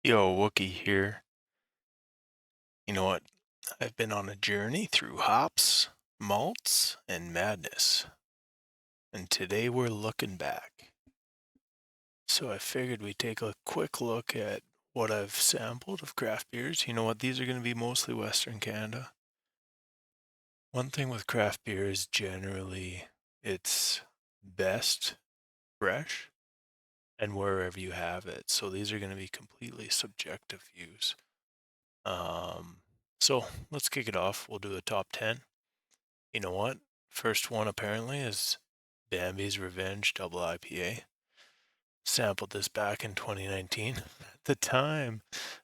Yo, Woockey here. You know what? I've been on a journey through hops, malts, and madness. And today we're looking back. So I figured we'd take a quick look at what I've sampled of craft beers. You know what? These are going to be mostly Western Canada. One thing with craft beer is generally it's best fresh and wherever you have it. So these are going to be completely subjective views. So let's kick it off. We'll do a top 10. You know what? First one apparently is Bambi's Revenge Double IPA. Sampled this back in 2019. At the time,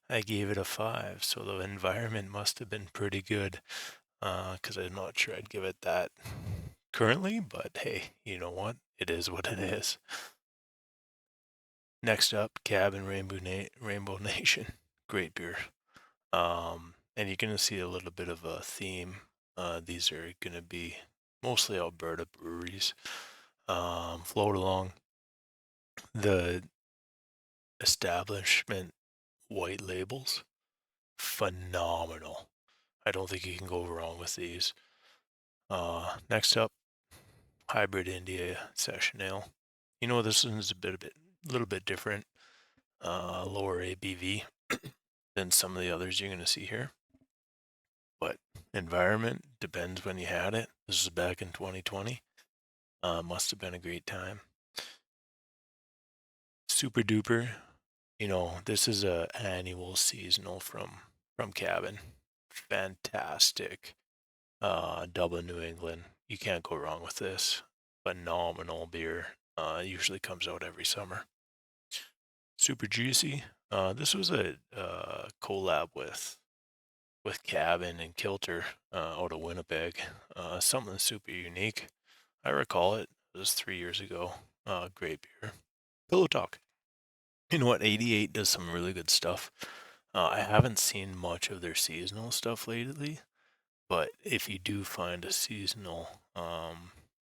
I gave it a 5, so the environment must have been pretty good because I'm not sure I'd give it that currently, but hey, you know what? It is what it is. Next up, Cabin Rainbow Nation. Great beer. And you're going to see a little bit of a theme. These are going to be mostly Alberta breweries. Float along the establishment white labels. Phenomenal. I don't think you can go wrong with these. Next up, Hybrid India Session Ale. You know, this one's little bit different. Lower ABV than some of the others you're going to see here. But environment depends when you had it. This was back in 2020. Must have been a great time. Super duper. You know, this is a annual seasonal from Cabin. Fantastic. Dublin, New England. You can't go wrong with this. Phenomenal beer. Usually comes out every summer. Super juicy. This was a collab with Cabin and Kilter out of Winnipeg. Something super unique. I recall it. It was 3 years ago. Great beer. Pillow Talk. You know what? 88 does some really good stuff. I haven't seen much of their seasonal stuff lately, but if you do find a seasonal,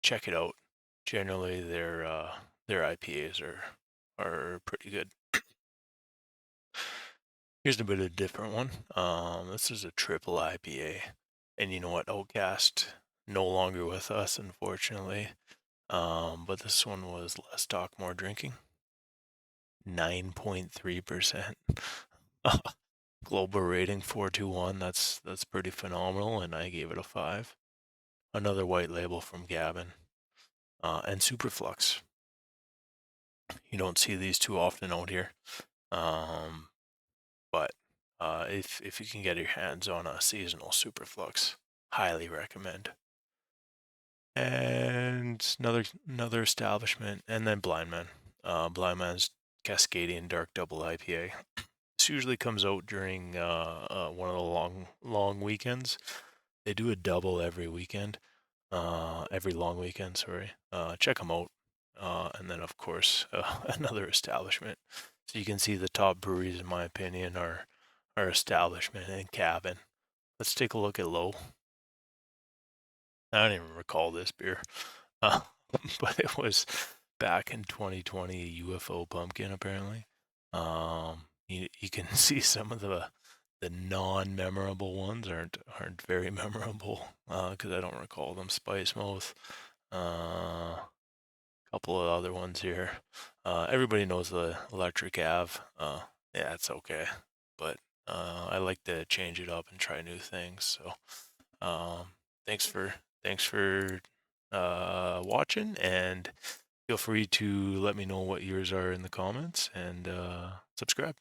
check it out. Generally, their IPAs are pretty good. Here's a bit of a different one. This is a triple IPA, and you know what? Outcast no longer with us, unfortunately. But this one was less talk, more drinking. 9.3%. Global rating 421. That's pretty phenomenal, and I gave it a 5. Another white label from Gavin. And Superflux. You don't see these too often out here. But if you can get your hands on a seasonal Superflux, highly recommend. And another establishment, and then Blind Man. Blind Man's Cascadian Dark Double IPA. This usually comes out during one of the long weekends. They do a double every weekend, every long weekend. Sorry. Check them out. And then of course another establishment. So you can see the top breweries, in my opinion, are Establishment and Cabin. Let's take a look at Low. I don't even recall this beer, uh, but it was back in 2020 a UFO pumpkin apparently. You can see some of the non-memorable ones aren't very memorable because I don't recall them. Spice Mouth, couple of other ones here. Everybody knows the Electric Ave. Yeah, it's okay, but I like to change it up and try new things. So thanks for watching, and feel free to let me know what yours are in the comments and subscribe.